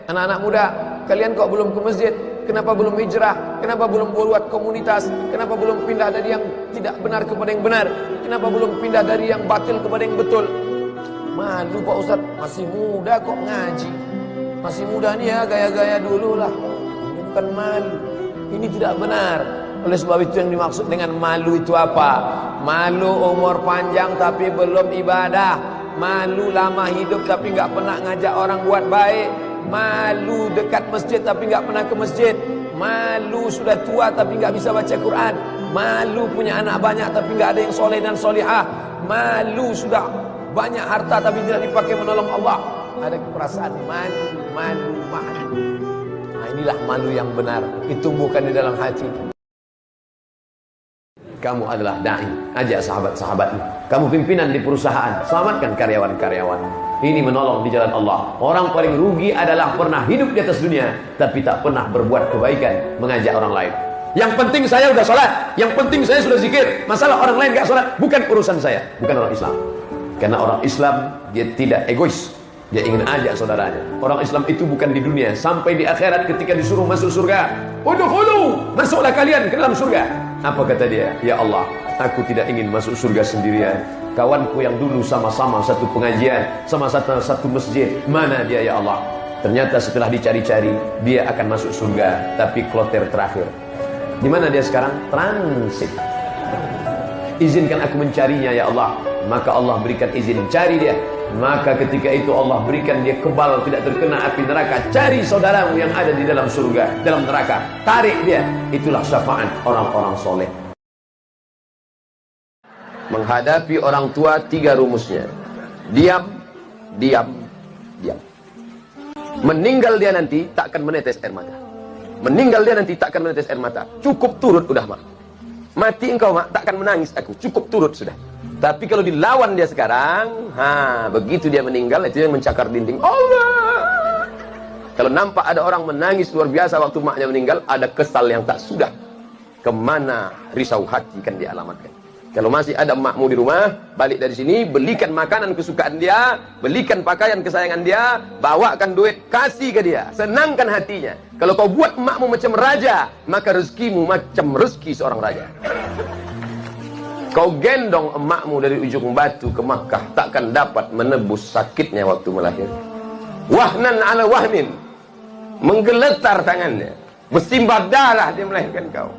Anak-anak muda, kalian kok belum ke masjid? Kenapa belum hijrah? Kenapa belum buat komunitas? Kenapa belum pindah dari yang tidak benar kepada yang benar? Kenapa belum pindah dari yang batil kepada yang betul? Malu Pak Ustaz, masih muda kok ngaji. Masih muda nih ya, gaya-gaya dulu lah. Ini bukan malu, ini tidak benar. Oleh sebab itu yang dimaksud dengan malu itu apa? Malu umur panjang tapi belum ibadah. Malu lama hidup tapi nggak pernah ngajak orang buat baik. Malu dekat masjid tapi nggak pernah ke masjid. Malu sudah tua tapi nggak bisa baca Quran. Malu punya anak banyak tapi nggak ada yang soleh dan solihah. Malu sudah banyak harta tapi tidak dipakai menolong Allah. Ada perasaan malu. Nah, inilah malu yang benar, ditumbuhkan di dalam hati. Kamu adalah da'i, ajak sahabat-sahabatmu. Kamu pimpinan di perusahaan, selamatkan karyawan-karyawan. Ini menolong di jalan Allah. Orang paling rugi adalah pernah hidup di atas dunia tapi tak pernah berbuat kebaikan, mengajak orang lain. Yang penting saya sudah sholat, yang penting saya sudah zikir. Masalah orang lain gak sholat, bukan urusan saya. Bukan orang Islam. Karena orang Islam dia tidak egois, dia ingin ajak saudaranya. Orang Islam itu bukan di dunia, sampai di akhirat ketika disuruh masuk surga, udkhulu, masuklah kalian ke dalam surga. Apa kata dia? Ya Allah, aku tidak ingin masuk surga sendirian. Kawanku yang dulu sama-sama satu pengajian, sama satu masjid, mana dia ya Allah? Ternyata setelah dicari-cari, dia akan masuk surga, tapi kloter terakhir. Di mana dia sekarang? Transit. Izinkan aku mencarinya ya Allah. Maka Allah berikan izin, cari dia. Maka ketika itu Allah berikan dia kebal, tidak terkena api neraka. Cari saudaramu yang ada di dalam surga, dalam neraka, tarik dia. Itulah syafaat orang-orang soleh. Menghadapi orang tua 3 rumusnya: diam, diam, diam. Meninggal dia nanti tak akan menetes air mata. Meninggal dia nanti tak akan menetes air mata. Cukup turut udah mak. Mati engkau mak, tak akan menangis aku. Cukup turut sudah. Tapi kalau dilawan dia sekarang, begitu dia meninggal, itu yang mencakar dinding Allah. Kalau nampak ada orang menangis luar biasa waktu maknya meninggal, ada kesal yang tak sudah. Kemana risau hati kan dia alamatkan. Kalau masih ada emakmu di rumah, balik dari sini, belikan makanan kesukaan dia, belikan pakaian kesayangan dia, bawakan duit, kasih ke dia, senangkan hatinya. Kalau kau buat emakmu macam raja, maka rezekimu macam rezeki seorang raja. Kau gendong emakmu dari ujung batu ke Makkah, takkan dapat menebus sakitnya waktu melahirkan. Wahnan ala wahnin, menggeletar tangannya, bersimbah darah dia melahirkan kau.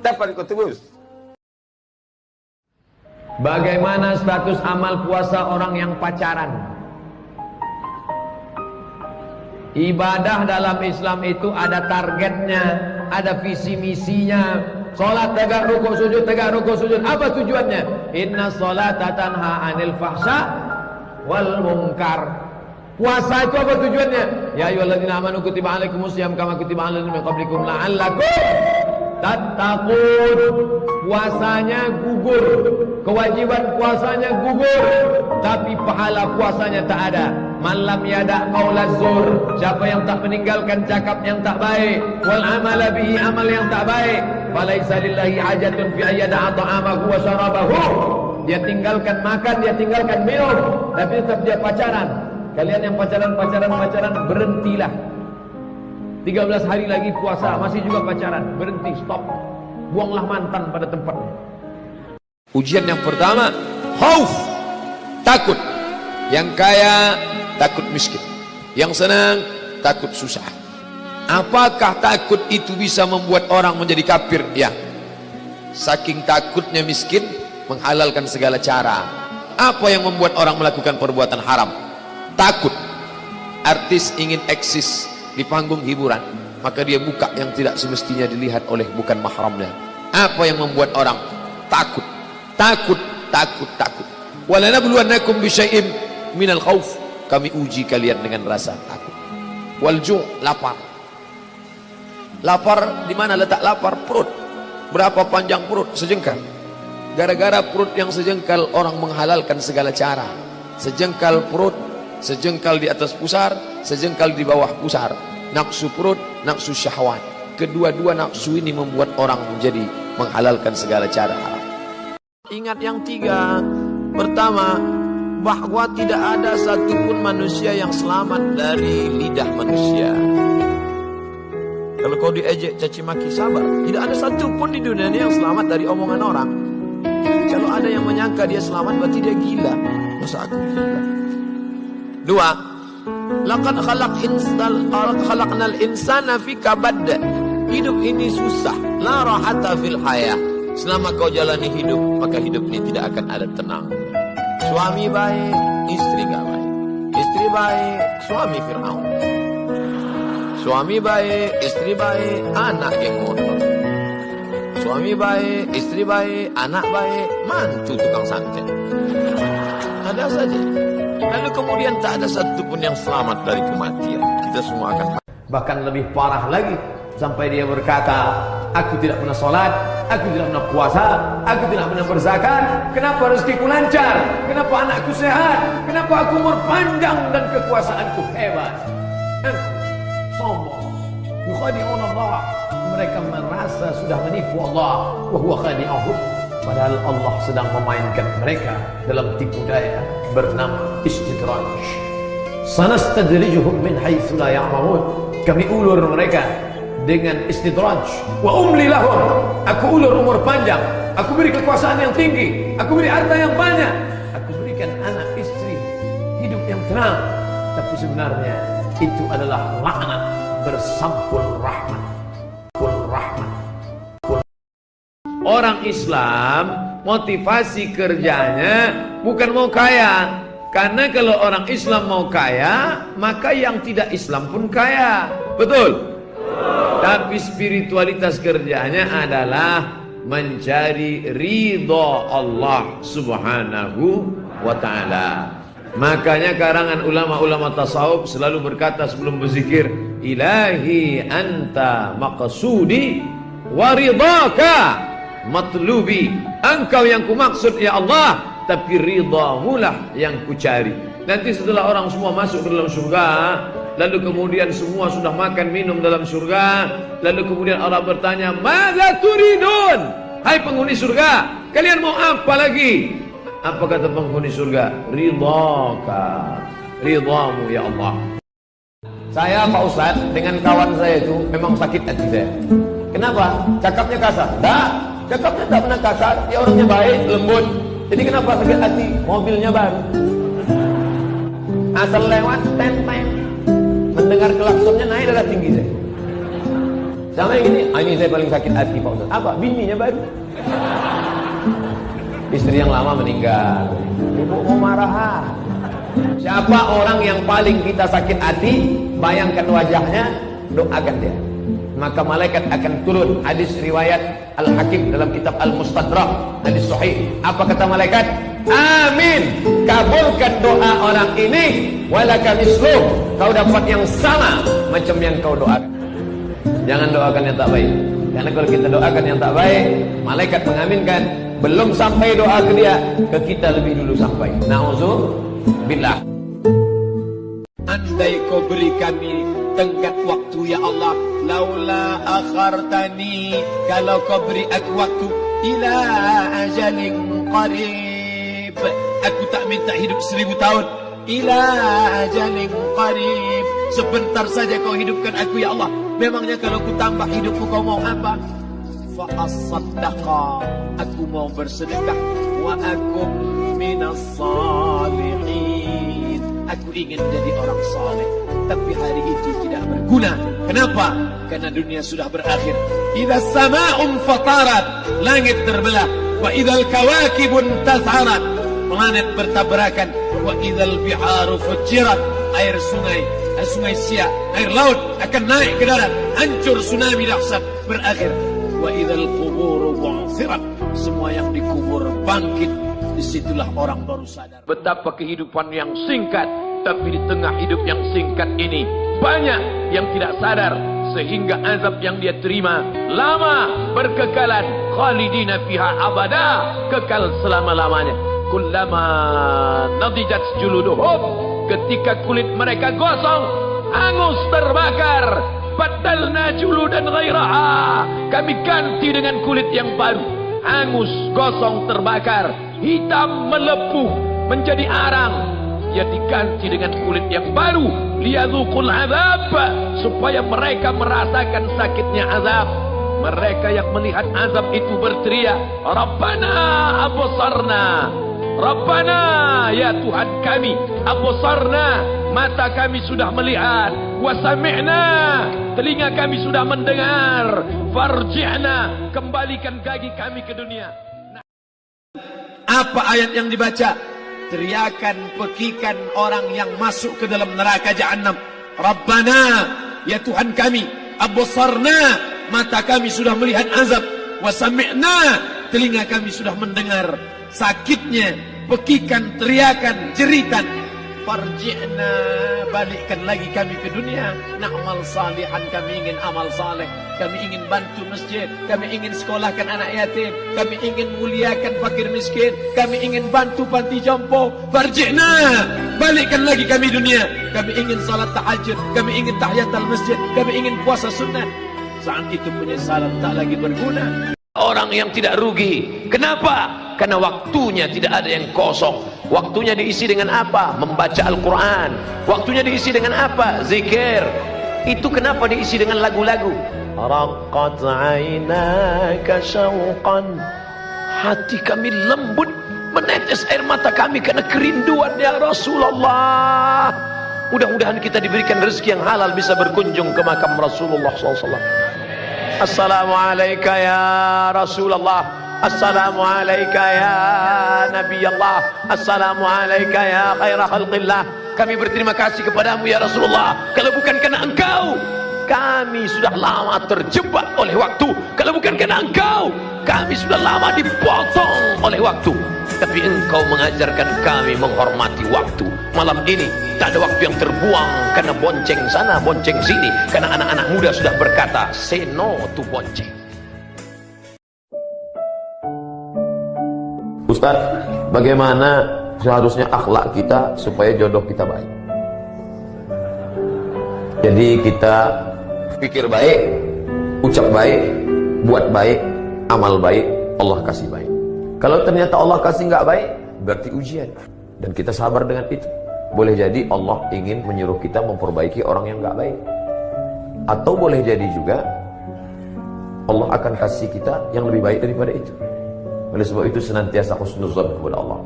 Dapat kau tebus. Bagaimana status amal puasa orang yang pacaran? Ibadah dalam Islam itu ada targetnya, ada visi misinya. Salat tegak rukuk sujud, tegak rukuk sujud. Apa tujuannya? Inna sholata tanha anil fahsya wal munkar. Puasa itu apa tujuannya? Ya ayyuhalladzina amanu kutiba alaikumusiyam kama kutiba alal ladzina min qablikum la'allakum tattaqun. Puasanya gugur, kewajiban puasanya gugur, tapi pahala puasanya tak ada. Man lam yada' qaulaz zur, siapa yang tak meninggalkan cakap yang tak baik, wal amala bihi, amal yang tak baik, falaisa lillahi hajatun fi ayyada'a ta'amahu wa syarabahu. Dia tinggalkan makan, dia tinggalkan minum, tapi tetap dia pacaran. Kalian yang pacaran, berhentilah. 13 hari lagi puasa, masih juga pacaran, berhenti, stop. Buanglah mantan pada tempatnya. Ujian yang pertama, khauf, takut. Yang kaya takut miskin, yang senang takut susah. Apakah takut itu bisa membuat orang menjadi kafir? Ya. Saking takutnya miskin, menghalalkan segala cara. Apa yang membuat orang melakukan perbuatan haram? Takut. Artis ingin eksis di panggung hiburan, maka dia buka yang tidak semestinya dilihat oleh bukan mahramnya. Apa yang membuat orang takut? Takut. Walanabluwannakum bisyai'im minal khauf. Kami uji kalian dengan rasa takut. Wal ju', lapar. Lapar di mana letak lapar? Perut. Berapa panjang perut? Sejengkal. Gara-gara perut yang sejengkal, orang menghalalkan segala cara. Sejengkal perut, sejengkal di atas pusar, sejengkal di bawah pusar. Nafsu perut, nafsu syahwat. Kedua-dua nafsu ini membuat orang menjadi menghalalkan segala cara haram. Ingat yang 3. Pertama, bahwa tidak ada satupun manusia yang selamat dari lidah manusia. Kalau kau diejek caci maki, sabar. Tidak ada satupun di dunia ini yang selamat dari omongan orang. Kalau ada yang menyangka dia selamat, berarti dia gila. Masa aku gila? Dua, laqad khalaqnal insana fi kabad. Hidup ini susah. La rahata fil hayah. Selama kau jalani hidup, maka hidup ini tidak akan ada tenang. Suami baik, istri gak baik. Istri baik, suami Fir'aun. Suami baik, istri baik, anak geng motor. Suami baik, istri baik, anak baik, mantu tukang santet. Ada saja. Lalu kemudian tak ada satupun yang selamat dari kematian. Kita semua akan mati. Bahkan lebih parah lagi, sampai dia berkata, aku tidak pernah sholat, aku tidak pernah puasa, aku tidak pernah berzakat. Kenapa rezekiku lancar? Kenapa anakku sehat? Kenapa aku umur panjang dan kekuasaanku hebat? Sombong. Yukhadi'un Allah. Mereka merasa sudah menipu Allah. Wa huwa khadi'ahum. Padahal Allah sedang memainkan mereka dalam tipu daya bernama istidraj. Sanastadrijuhum min haitsu la ya'lamun. Kami ulur mereka dengan istidraj. Wa umli lahum. Aku ulur umur panjang, aku beri kekuasaan yang tinggi, aku beri harta yang banyak, aku berikan anak istri hidup yang tenang. Tapi sebenarnya itu adalah laknat bersampul rahmat. Orang Islam motivasi kerjanya bukan mau kaya. Karena kalau orang Islam mau kaya, maka yang tidak Islam pun kaya. Betul? Tapi spiritualitas kerjanya adalah mencari ridha Allah subhanahu wa ta'ala. Makanya karangan ulama-ulama tasawuf selalu berkata sebelum berzikir, ilahi anta maqsudi wa ridhaka matlubi. Engkau yang kumaksud ya Allah, tapi ridhamu lah yang kucari. Nanti setelah orang semua masuk ke dalam surga, lalu kemudian semua sudah makan minum dalam surga, lalu kemudian Allah bertanya, "Madza turidun?" Hai penghuni surga, kalian mau apa lagi? Apa kata penghuni surga? Ridhaka, ridhamu ya Allah. Saya Pak Ustaz dengan kawan saya itu memang sakit hati saya. Kenapa? Cakapnya kasar. Enggak, cakapnya tak pernah kasar, dia orangnya baik, lembut. Jadi kenapa sakit hati? Mobilnya baru. Asal lewat ten-ten, mendengar klaksonnya naik darah tinggi saya. Sama yang ini, ini saya paling sakit hati Pak Ustaz. Apa? Bininya baru. Istri yang lama meninggal. Ibu mau marah. Siapa orang yang paling kita sakit hati, bayangkan wajahnya, doakan dia. Maka malaikat akan turun. Hadis riwayat Al-Hakim dalam kitab Al-Mustadrak, hadis sahih. Apa kata malaikat? Amin, kabulkan doa orang ini, walaka misluh, kau dapat yang sama macam yang kau doakan. Jangan doakan yang tak baik. Karena kalau kita doakan yang tak baik, malaikat mengaminkan. Belum sampai doa ke dia, ke kita lebih dulu sampai. Na'udzubillah. Andai kau beri kami tenggat waktu ya Allah, laula akhartani, kalau kau beri aku waktu, ila ajalin qarib, aku tak minta hidup 1000 tahun, ila ajalin qarib, sebentar saja kau hidupkan aku ya Allah. Memangnya kalau ku tambah hidupku kau mau apa? Fa as-saddaqa, aku mau bersedekah, wa akum minas salihin, aku ingin jadi orang saleh. Tapi hari itu tidak berguna. Kenapa? Karena dunia sudah berakhir. Idza sama'un fatarat, langit terbelah. Wa idzal kawakibun tas'arat, planet bertabrakan. Wa idzal biharu fujirat, air sungai Siak, air laut akan naik ke darat, hancur tsunami dahsyat berakhir. Wa idzal quburu bu'thirat, semua yang dikubur bangkit. Disitulah orang baru sadar betapa kehidupan yang singkat. Tapi di tengah hidup yang singkat ini, banyak yang tidak sadar, sehingga azab yang dia terima lama, berkekalan, khalidina fiha abada, kekal selama-lamanya. Kullama nadijat juluduhum, ketika kulit mereka gosong, hangus, terbakar, badalna juludan ghairaha, kami ganti dengan kulit yang baru, hangus, gosong, terbakar, hitam, melepuh, menjadi arang, dia diganti dengan kulit yang baru, liyadzuqul azab, supaya mereka merasakan sakitnya azab. Mereka yang melihat azab itu berteriak, Rabbana absarna, Rabbana, ya Tuhan kami, absarna, mata kami sudah melihat, wa sami'na, telinga kami sudah mendengar, farji'na, kembalikan lagi kami ke dunia. Apa ayat yang dibaca? Teriakan, pekikan orang yang masuk ke dalam neraka Jahannam. Rabbana, ya Tuhan kami, absarna, mata kami sudah melihat azab, wa sami'na, telinga kami sudah mendengar sakitnya, pekikan, teriakan, jeritan. Farji'na, balikkan lagi kami ke dunia. Na'mal salihan, kami ingin amal saleh, kami ingin bantu masjid, kami ingin sekolahkan anak yatim, kami ingin muliakan fakir miskin, kami ingin bantu panti jompo. Farji'na, balikkan lagi kami dunia. Kami ingin salat tahajud, kami ingin tahiyatul masjid, kami ingin puasa sunnah. Saat itu penyesalan tak lagi berguna. Orang yang tidak rugi. Kenapa? Karena waktunya tidak ada yang kosong. Waktunya diisi dengan apa? Membaca Al-Quran. Waktunya diisi dengan apa? Zikir. Itu kenapa diisi dengan lagu-lagu? Raqqat 'ainaka syauqan. Hati kami lembut, menetes air mata kami karena kerinduan ya Rasulullah. Mudah-mudahan kita diberikan rezeki yang halal, bisa berkunjung ke makam Rasulullah SAW. Assalamualaikum ya Rasulullah, assalamualaikum ya Nabi Allah, assalamualaikum ya khaira khalqillah. Kami berterima kasih kepadamu ya Rasulullah. Kalau bukan karena engkau, kami sudah lama terjebak oleh waktu. Kalau bukan karena engkau, kami sudah lama dipotong oleh waktu. Tapi engkau mengajarkan kami menghormati waktu. Malam ini tak ada waktu yang terbuang karena bonceng sana, bonceng sini. Karena anak-anak muda sudah berkata, say no to bonceng. Ustaz, bagaimana seharusnya akhlak kita supaya jodoh kita baik? Jadi kita pikir baik, ucap baik, buat baik, amal baik, Allah kasih baik. Kalau ternyata Allah kasih nggak baik, berarti ujian. Dan kita sabar dengan itu. Boleh jadi Allah ingin menyuruh kita memperbaiki orang yang nggak baik. Atau boleh jadi juga Allah akan kasih kita yang lebih baik daripada itu. Oleh sebab itu senantiasa husnuzan kepada Allah.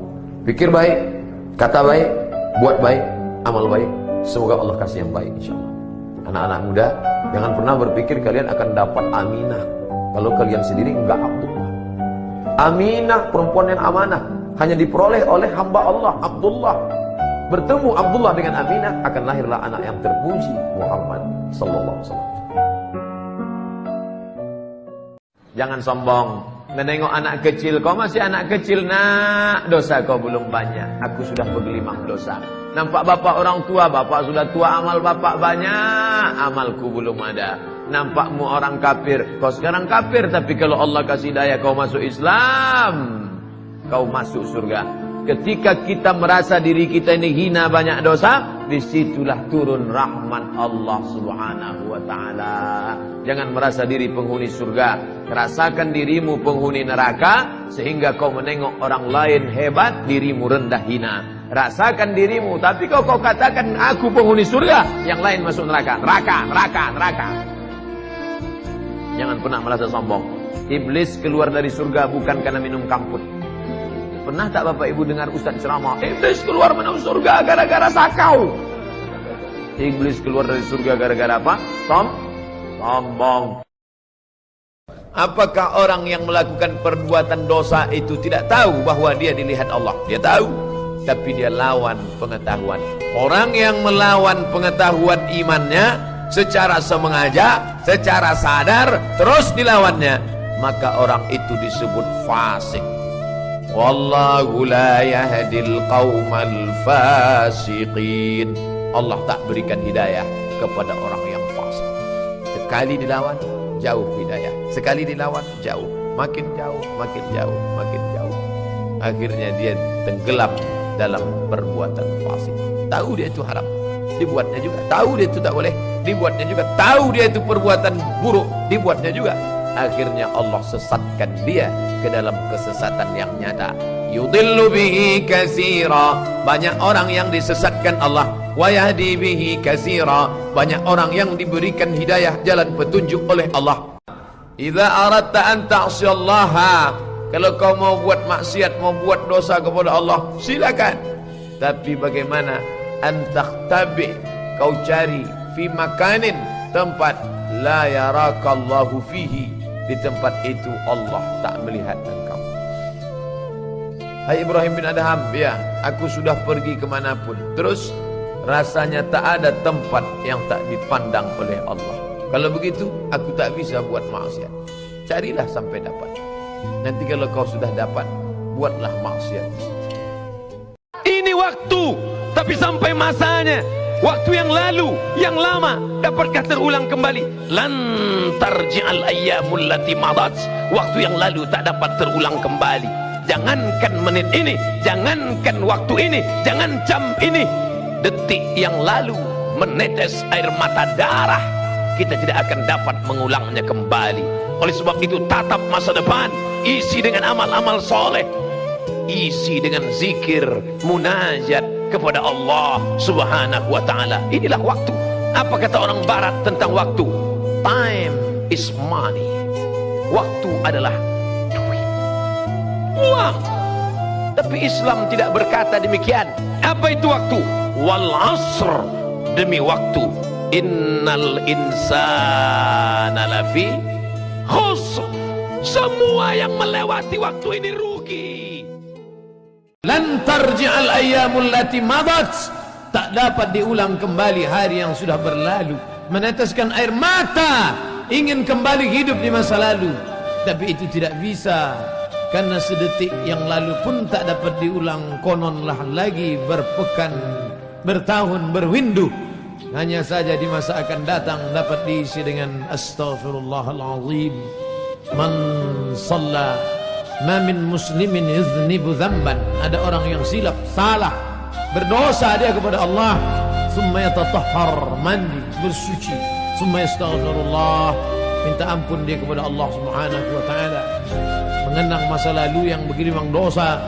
Pikir baik, kata baik, buat baik, amal baik. Semoga Allah kasih yang baik insyaAllah. Anak-anak muda, jangan pernah berpikir kalian akan dapat Aminah kalau kalian sendiri enggak Abdullah. Aminah, perempuan yang amanah, hanya diperoleh oleh hamba Allah, Abdullah. Bertemu Abdullah dengan Aminah, akan lahirlah anak yang terpuji, Muhammad sallallahu alaihi wasallam. Jangan sombong menengok anak kecil. Kau masih anak kecil nak, dosa kau belum banyak, aku sudah bergelimang dosa. Nampak bapak orang tua, bapak sudah tua, amal bapak banyak, amalku belum ada. Nampakmu orang kafir, kau sekarang kafir, tapi kalau Allah kasih daya kau masuk Islam, kau masuk surga. Ketika kita merasa diri kita ini hina, banyak dosa, disitulah turun rahmat Allah subhanahu wa ta'ala. Jangan merasa diri penghuni surga, rasakan dirimu penghuni neraka, sehingga kau menengok orang lain hebat, dirimu rendah hina. Rasakan dirimu, tapi kau katakan aku penghuni surga, yang lain masuk neraka. Neraka. Jangan pernah merasa sombong. Iblis keluar dari surga bukan karena minum kamput. Pernah tak Bapak Ibu dengar Ustaz ceramah, iblis keluar minum surga gara-gara sakau? Iblis keluar dari surga gara-gara apa? Sombong. Apakah orang yang melakukan perbuatan dosa itu tidak tahu bahwa dia dilihat Allah? Dia tahu, tapi dia lawan pengetahuan. Orang yang melawan pengetahuan imannya secara sengaja, secara sadar, terus dilawannya, maka orang itu disebut fasik. Wallahu la yahdil qaumal fasiqin. Allah tak berikan hidayah kepada orang yang fasik. Sekali dilawan, jauh hidayah. Sekali dilawan, jauh. Makin jauh, makin jauh, makin jauh. Akhirnya dia tenggelam dalam perbuatan fasik. Tahu dia itu haram, dibuatnya juga. Tahu dia itu tak boleh, dibuatnya juga. Tahu dia itu perbuatan buruk, dibuatnya juga. Akhirnya Allah sesatkan dia ke dalam kesesatan yang nyata. Yudillu bihi katsira, banyak orang yang disesatkan Allah. Wa yahdi bihi katsira, banyak orang yang diberikan hidayah jalan petunjuk oleh Allah. Idza aradta an ta'siyallaha, kalau kau mau buat maksiat, mau buat dosa kepada Allah, silakan. Tapi bagaimana antakhtabi, kau cari fi makanin, tempat la yarakallahu fihi, di tempat itu Allah tak melihat engkau. Hai Ibrahim bin Adham, ya, aku sudah pergi kemanapun, terus rasanya tak ada tempat yang tak dipandang oleh Allah. Kalau begitu, aku tak bisa buat maksiat. Carilah sampai dapat. Nanti kalau kau sudah dapat, buatlah maksiat. Ini waktu, tapi sampai masanya. Waktu yang lalu, yang lama, dapatkah terulang kembali? Lan tarji'al ayyamul lati madat. Waktu yang lalu tak dapat terulang kembali. Jangankan menit ini, jangankan waktu ini, jangan jam ini, detik yang lalu menetes air mata darah, kita tidak akan dapat mengulangnya kembali. Oleh sebab itu, tatap masa depan, isi dengan amal-amal soleh, isi dengan zikir, munajat kepada Allah Subhanahu wa ta'ala. Inilah waktu. Apa kata orang barat tentang waktu? Time is money. Waktu adalah duit, uang. Tapi Islam tidak berkata demikian. Apa itu waktu? Wal asr, demi waktu. Innal insana lafi khusr, semua yang melewati waktu ini rugi. Lan tarji'al ayyamul lati madat, tak dapat diulang kembali hari yang sudah berlalu. Meneteskan air mata, ingin kembali hidup di masa lalu, tapi itu tidak bisa, karena sedetik yang lalu pun tak dapat diulang. Kononlah lagi berpekan, bertahun, berwindu. Hanya saja di masa akan datang dapat diisi dengan astaghfirullahalazim. Man shalla, ma min muslimin yuznibu dzamban, ada orang yang silap, salah, berdosa dia kepada Allah, summa yatatahhar, mandi, bersuci, summa yastaghfirullah, minta ampun dia kepada Allah Subhanahu wa taala, mengenang masa lalu yang bergelimang dosa,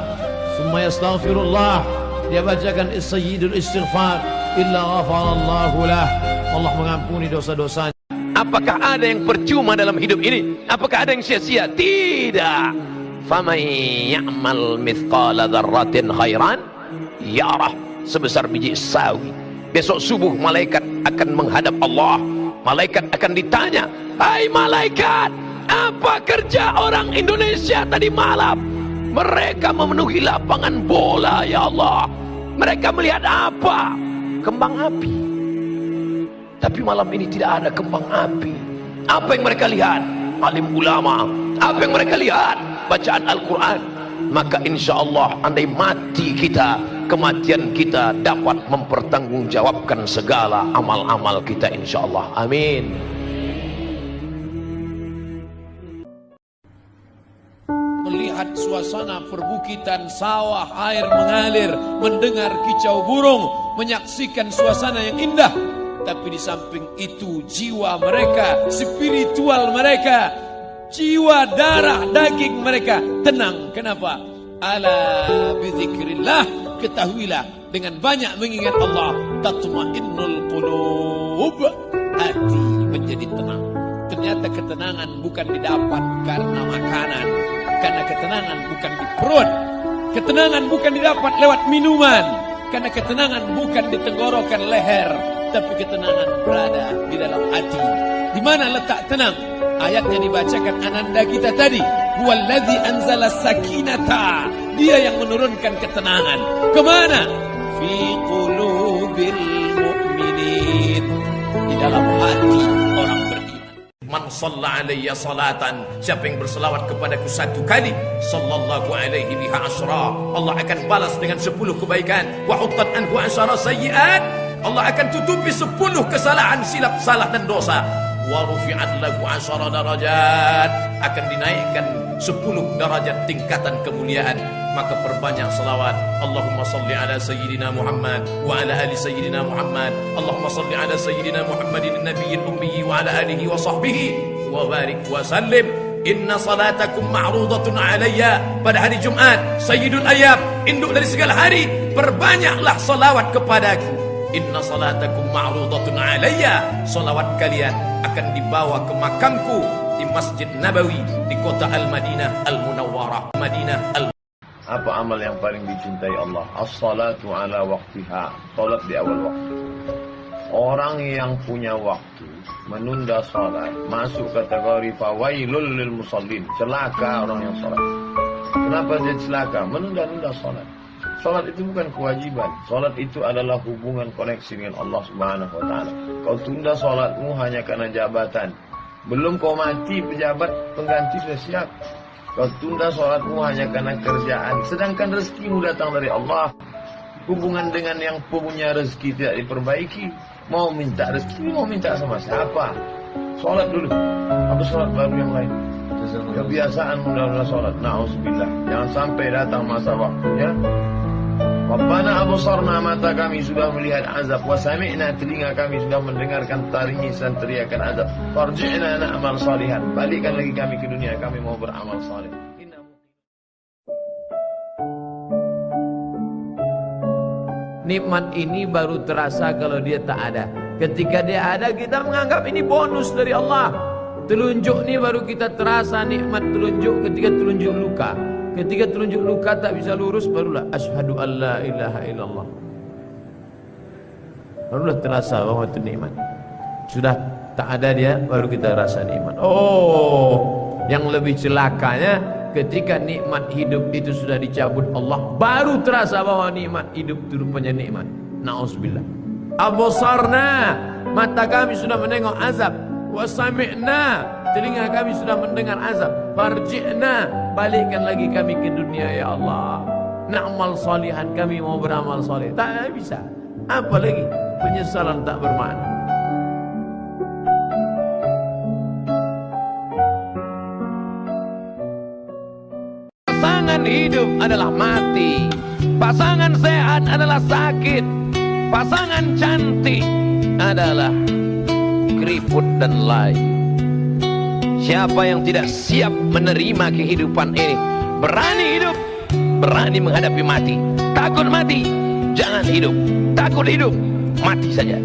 summa yastaghfirullah, dia bacakan sayyidul istighfar, illa ghafarallahu lah, Allah mengampuni dosa-dosanya. Apakah ada yang percuma dalam hidup ini? Apakah ada yang sia-sia? Tidak. Faman ya'mal mithqala dzarratin khairan yarah, sebesar biji sawi. Besok subuh malaikat akan menghadap Allah. Malaikat akan ditanya, hai malaikat, apa kerja orang Indonesia tadi malam? Mereka memenuhi lapangan bola, ya Allah. Mereka melihat apa? Kembang api. Tapi malam ini tidak ada kembang api. Apa yang mereka lihat? Alim ulama. Apa yang mereka lihat? Bacaan Al-Quran. Maka insya Allah, andai mati kita, kematian kita dapat mempertanggungjawabkan segala amal-amal kita, insya Allah. Amin. Melihat suasana perbukitan, sawah, air mengalir, mendengar kicau burung, menyaksikan suasana yang indah. Tapi di samping itu jiwa mereka, spiritual mereka, jiwa darah daging mereka tenang. Kenapa? Ala bizikrillah, ketahuilah dengan banyak mengingat Allah tatmainnul qulub, hati menjadi tenang. Ternyata ketenangan bukan didapat karena makanan, karena ketenangan bukan di perut, ketenangan bukan didapat lewat minuman, karena ketenangan bukan di tenggorokan leher, tapi ketenangan berada di dalam hati. Di mana letak tenang? Ayatnya dibacakan ananda kita tadi. Huwallazi anzala sakinata. Dia yang menurunkan ketenangan. Kemana? Fi qulubil mu'minin. Di dalam hati orang beriman. Man shalla alayya salatan, siapa yang berselawat kepadaku satu kali, sallallahu alaihi biha asyra, Allah akan balas dengan 10 kebaikan. Wa huttat anhu asyara sayyi'at, Allah akan tutupi 10 kesalahan, silap, salah dan dosa. Wa rufi'at lahu 10 darajat, akan dinaikkan 10 derajat tingkatan kemuliaan. Maka perbanyak selawat. Allahumma salli ala sayyidina Muhammad wa ala ali sayyidina Muhammad. Allahumma salli ala sayyidina Muhammadin nabiyil ummi wa ala alihi wa sahbihi wa barik wa sallim. Inna salatakum ma'rudatun alayya. Pada hari Jumat, Sayyidul Ayyam, induk dari segala hari, perbanyaklah salawat kepadaku. Inna salatakum ma'rudatun alayya. Salawat kalian akan dibawa ke makamku di Masjid Nabawi di kota Al-Madinah Al-Munawwarah. Apa amal yang paling dicintai Allah? As-salatu ala waqtiha. Salat di awal waktu. Orang yang punya waktu menunda salat masuk kategori fawailul lil musallin. Celaka orang yang salat. Kenapa dia celaka? Menunda-nunda salat. Salat itu bukan kewajiban. Salat itu adalah hubungan koneksi dengan Allah Subhanahu wa taala. Kau tunda salatmu hanya karena jabatan. Belum kau mati pejabat pengganti sudah siap. Kau tunda salatmu hanya karena kerjaan. Sedangkan rezekimu datang dari Allah. Hubungan dengan yang punya rezeki tidak diperbaiki. Mau minta rezeki, mau minta sama siapa? Salat dulu. Apa salat baru yang lain? Kebiasaan menunda salat. Na'udzubillah. Jangan sampai datang masa waktunya. Rabbana absarna, mata kami sudah melihat azab, wa sami'na, telinga kami sudah mendengarkan tangisan teriakan azab. Farji'na na'mal salihan, balikkan lagi kami ke dunia, kami mau beramal saleh. Nikmat ini baru terasa kalau dia tak ada. Ketika dia ada, kita menganggap ini bonus dari Allah. Telunjuk ini baru kita terasa nikmat telunjuk ketika telunjuk luka. Ketika telunjuk luka tak bisa lurus, barulah asyhadu an la ilaha illallah. Barulah terasa bahwa itu nikmat. Sudah tak ada dia, baru kita rasa nikmat. Oh, yang lebih celakanya ketika nikmat hidup itu sudah dicabut Allah, baru terasa bahwa nikmat hidup itu rupanya nikmat. Na'udzubillah. Absarna, mata kami sudah menengok azab. Wa sami'na, telinga kami sudah mendengar azab. Farji'na, balikkan lagi kami ke dunia ya Allah. Na'mal salihan, kami mau beramal saleh. Tak bisa. Apa lagi? Penyesalan tak bermakna. Pasangan hidup adalah mati. Pasangan sehat adalah sakit. Pasangan cantik adalah keriput dan lain. Siapa yang tidak siap menerima kehidupan ini, berani hidup, berani menghadapi mati. Takut mati, jangan hidup. Takut hidup, mati saja.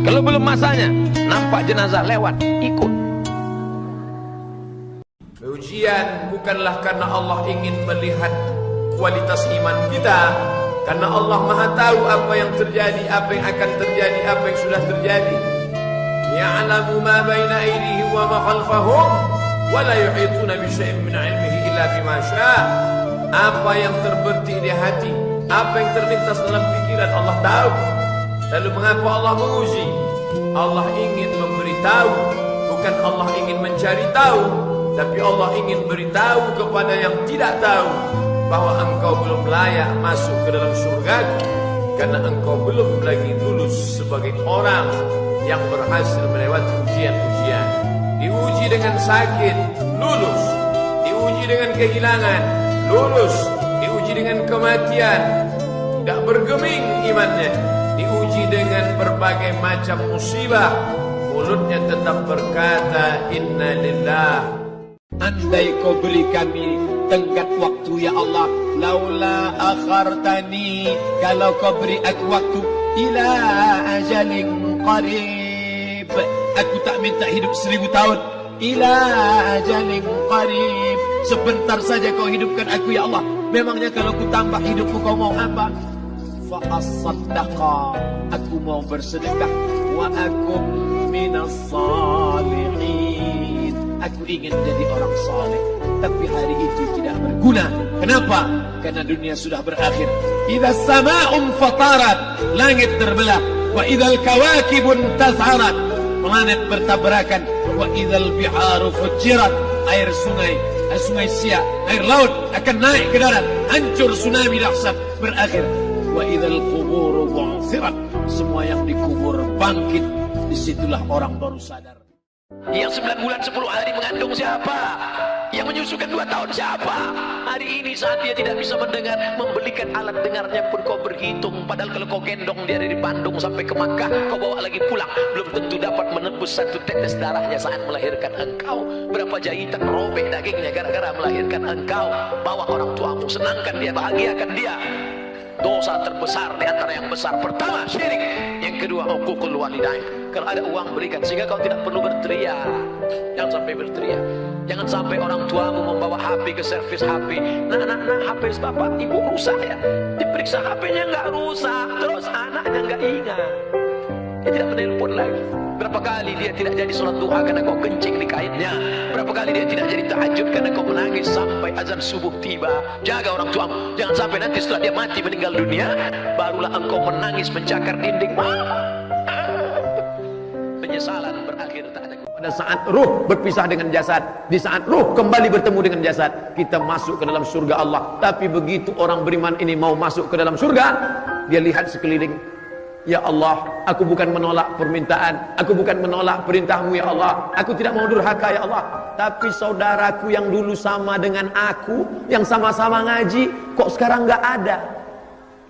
Kalau belum masanya, nampak jenazah lewat, ikut. Ujian bukanlah karena Allah ingin melihat kualitas iman kita, karena Allah Maha tahu apa yang terjadi, apa yang akan terjadi, apa yang sudah terjadi. Ya'lamu ma baina aydihim wa ma khalfahum wa la yuhituna bi syai'in min 'ilmihi illa bima syaa. Apa yang terbertik di hati, apa yang terlintas dalam pikiran, Allah tahu. Lalu mengapa Allah menguji? Allah ingin memberitahu, bukan Allah ingin mencari tahu, tapi Allah ingin beritahu kepada yang tidak tahu bahwa engkau belum layak masuk ke dalam surga, karena engkau belum lagi lulus sebagai orang yang berhasil melewati ujian-ujian. Diuji dengan sakit, lulus. Diuji dengan kehilangan, lulus. Diuji dengan kematian, tidak bergeming imannya. Diuji dengan berbagai macam musibah, mulutnya tetap berkata inna lillah. Andai kau beri kami tenggat waktu ya Allah, laula akhartani, kalau kau beri aku waktu ila ajalin qarib, aku tak minta hidup 1000 tahun. Ila ajalin qarib, sebentar saja kau hidupkan aku ya Allah. Memangnya kalau ku tambah hidupku kau mau apa? Fa as-saddaqa, aku mau bersedekah. Wa akum minas salihin, aku ingin jadi orang saleh. Tapi hari itu tidak berguna. Kenapa? Karena dunia sudah berakhir. Idza sama'un fatarat, langit terbelah. Wa idzal kawakibun tazharat, planet bertabrakan. Wa idzal biharu fujirat, air sungai Siak, air laut akan naik ke darat. Hancur, tsunami dahsyat berakhir. Wa idzal quburu bu'thirat, semua yang dikubur bangkit. Disitulah orang baru sadar. Yang 9 bulan 10 hari mengandung siapa? Yang menyusukan 2 tahun siapa? Hari ini saat dia tidak bisa mendengar, membelikan alat dengarnya pun kau berhitung. Padahal kalau kau gendong dia dari Bandung sampai ke Makkah, kau bawa lagi pulang, belum tentu dapat menembus 1 tetes darahnya saat melahirkan engkau. Berapa jahitan robek dagingnya gara-gara melahirkan engkau. Bawa orang tuamu, senangkan dia, bahagiakan dia. Dosa terbesar di antara yang besar, pertama syirik, yang kedua uququl walidain. Kalau ada uang berikan, sehingga kau tidak perlu berteriak. Jangan sampai berteriak. Jangan sampai orang tuamu membawa HP ke servis HP. Nah, HP bapak ibu rusak ya. Diperiksa HP-nya nggak rusak, terus anaknya nggak ingat. Dia tidak menelpon lagi. Berapa kali dia tidak jadi sholat duha karena kau kencing di kainnya. Berapa kali dia tidak jadi tahajud karena kau menangis sampai azan subuh tiba. Jaga orang tuamu. Jangan sampai nanti setelah dia mati meninggal dunia, barulah engkau menangis mencakar dinding. Penyesalan berakhir tak ada. Pada saat ruh berpisah dengan jasad, di saat ruh kembali bertemu dengan jasad, kita masuk ke dalam surga Allah. Tapi begitu orang beriman ini mau masuk ke dalam surga, dia lihat sekeliling. Ya Allah, aku bukan menolak permintaan, aku bukan menolak perintahmu ya Allah, aku tidak mau durhaka ya Allah. Tapi saudaraku yang dulu sama dengan aku, yang sama-sama ngaji, kok sekarang gak ada.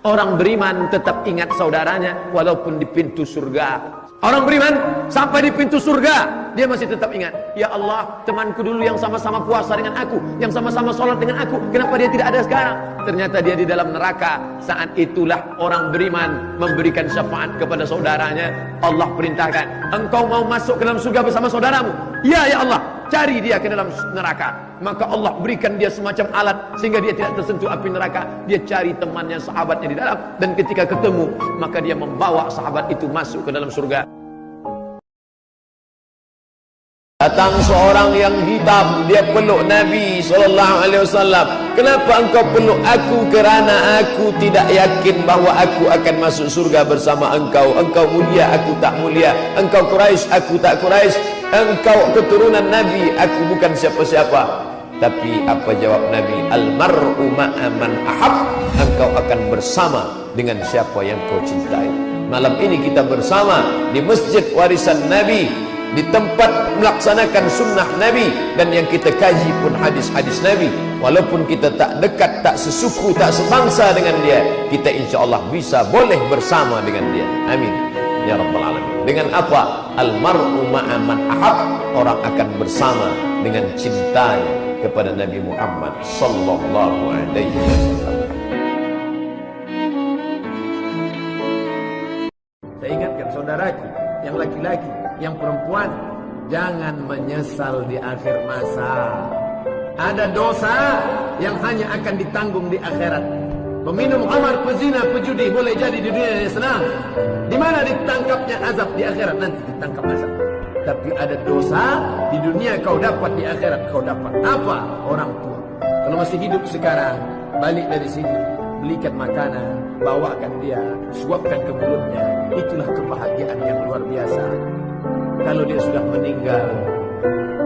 Orang beriman tetap ingat saudaranya walaupun di pintu surga. Orang beriman sampai di pintu surga, dia masih tetap ingat. Ya Allah, temanku dulu yang sama-sama puasa dengan aku, yang sama-sama sholat dengan aku, kenapa dia tidak ada sekarang? Ternyata dia di dalam neraka. Saat itulah orang beriman memberikan syafaat kepada saudaranya. Allah perintahkan, engkau mau masuk ke dalam surga bersama saudaramu? Ya, ya Allah, cari dia ke dalam neraka. Maka Allah berikan dia semacam alat sehingga dia tidak tersentuh api neraka. Dia cari temannya, sahabatnya di dalam, dan ketika ketemu, maka dia membawa sahabat itu masuk ke dalam surga. Datang seorang yang hitam, dia peluk Nabi SAW. Kenapa engkau peluk aku? Kerana aku tidak yakin bahawa aku akan masuk surga bersama engkau. Engkau mulia, aku tak mulia. Engkau Quraisy, aku tak Quraisy. Engkau keturunan Nabi, aku bukan siapa-siapa. Tapi apa jawab Nabi? Al-mar'u ma'a man ahab. Engkau akan bersama dengan siapa yang kau cintai. Malam ini kita bersama di Masjid Warisan Nabi, di tempat melaksanakan sunnah Nabi, dan yang kita kaji pun hadis-hadis Nabi. Walaupun kita tak dekat, tak sesuku, tak sebangsa dengan dia, kita insya Allah bisa boleh bersama dengan dia. Amin ya rabbal alamin. Dengan apa? Al-mar'u ma'a man ahab. Orang akan bersama dengan cintanya kepada Nabi Muhammad sallallahu alaihi wasallam. Saya ingatkan saudaraku yang laki-laki, yang perempuan, jangan menyesal di akhir masa. Ada dosa yang hanya akan ditanggung di akhirat. Peminum khamar, pezina, pejudi boleh jadi di dunia yang senang. Di mana ditangkapnya azab? Di akhirat nanti ditangkap azab. Tapi ada dosa di dunia kau dapat, di akhirat kau dapat. Apa? Orang tua. Kalau masih hidup sekarang, balik dari sini, belikan makanan, bawakan dia, suapkan ke mulutnya. Itulah kebahagiaan yang luar biasa. Kalau dia sudah meninggal,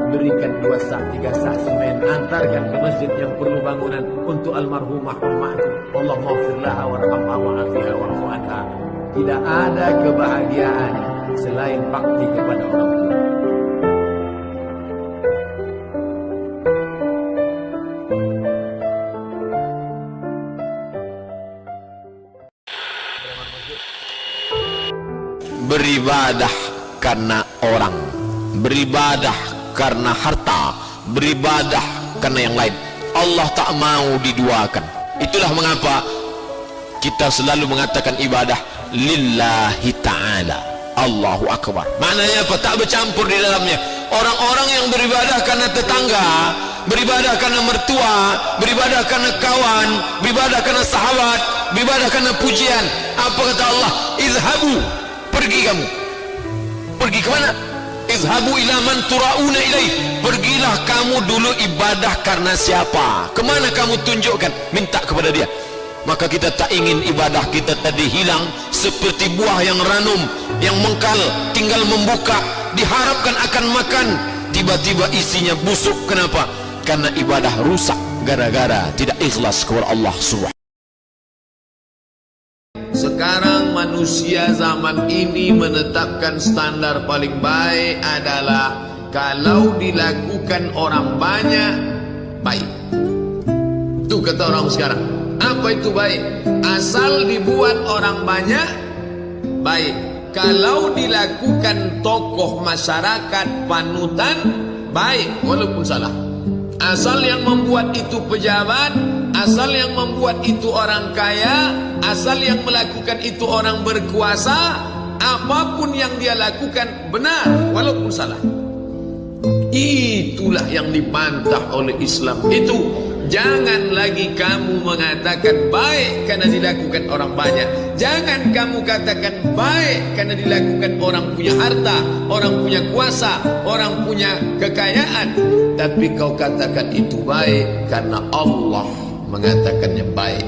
berikan 2 sak, 3 sak semen, antarkan ke masjid yang perlu bangunan untuk almarhumah ummahku. Allah maghfir laha warhamha wa'afiha wa'fu anha. Tidak ada kebahagiaan selain bakti kepada orang tua. Beribadah karena orang, beribadah karena harta, beribadah karena yang lain. Allah tak mau diduakan. Itulah mengapa kita selalu mengatakan ibadah lillahi ta'ala. Allahu Akbar. Maknanya apa? Tak bercampur di dalamnya. Orang-orang yang beribadah karena tetangga, beribadah karena mertua, beribadah karena kawan, beribadah karena sahabat, beribadah karena pujian. Apa kata Allah? Izhabu, pergi kamu. Pergi ke mana? Izhabu ila man turauna ilaih. Pergilah kamu dulu ibadah karena siapa? Kemana kamu tunjukkan? Minta kepada dia. Maka kita tak ingin ibadah kita tadi hilang seperti buah yang ranum, yang mengkal, tinggal membuka, diharapkan akan makan, tiba-tiba isinya busuk. Kenapa? Karena ibadah rusak gara-gara tidak ikhlas kepada Allah Subhanahu. Sekarang manusia zaman ini menetapkan standar paling baik adalah kalau dilakukan orang banyak, baik. Itu kata orang sekarang. Apa itu baik? Asal dibuat orang banyak, baik. Kalau dilakukan tokoh masyarakat panutan, baik walaupun salah. Asal yang membuat itu pejabat, asal yang membuat itu orang kaya, asal yang melakukan itu orang berkuasa, apapun yang dia lakukan benar walaupun salah. Itulah yang dibantah oleh Islam. Itu jangan lagi kamu mengatakan baik karena dilakukan orang banyak. Jangan kamu katakan baik karena dilakukan orang punya harta, orang punya kuasa, orang punya kekayaan. Tapi kau katakan itu baik karena Allah mengatakannya baik.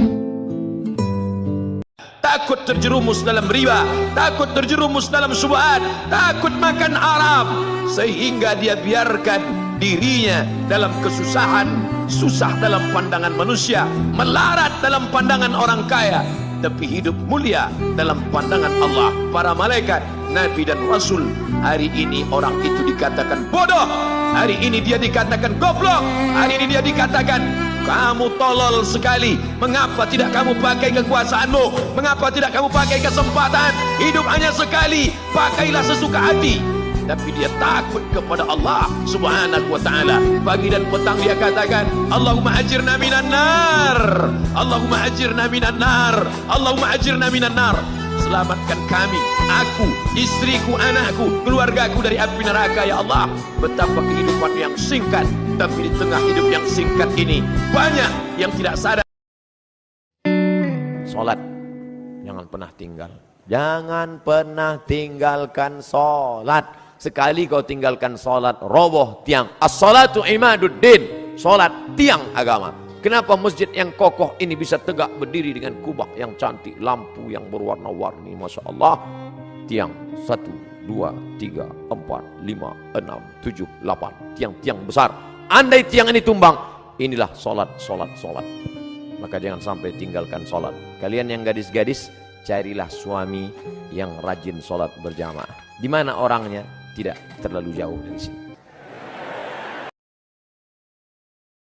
Takut terjerumus dalam riba, takut terjerumus dalam syubhat, takut makan haram, sehingga dia biarkan dirinya dalam kesusahan, susah dalam pandangan manusia, melarat dalam pandangan orang kaya, tapi hidup mulia dalam pandangan Allah, para malaikat, Nabi dan Rasul. Hari ini orang itu dikatakan bodoh, hari ini dia dikatakan goblok, hari ini dia dikatakan kamu tolol sekali. Mengapa tidak kamu pakai kekuasaanmu? Mengapa tidak kamu pakai kesempatan? Hidup hanya sekali, pakailah sesuka hati. Tapi dia takut kepada Allah Subhanahu wa ta'ala. Pagi dan petang dia katakan, Allahumma ajirna minan nar, Allahumma ajirna minan nar, Allahumma ajirna minan nar. Selamatkan kami, aku, istriku, anakku, keluargaku dari api neraka ya Allah. Betapa kehidupan yang singkat, tapi di tengah hidup yang singkat ini banyak yang tidak sadar. Salat jangan pernah tinggal. Jangan pernah tinggalkan salat. Sekali kau tinggalkan salat, roboh tiang. As-salatu imaduddin. Salat tiang agama. Kenapa masjid yang kokoh ini bisa tegak berdiri dengan kubah yang cantik, lampu yang berwarna-warni, Masya Allah. Tiang 1, 2, 3, 4, 5, 6, 7, 8. Tiang-tiang besar. Andai tiang ini tumbang, inilah salat. Maka jangan sampai tinggalkan salat. Kalian yang gadis-gadis, carilah suami yang rajin salat berjamaah. Di mana orangnya? Tidak terlalu jauh dari sini.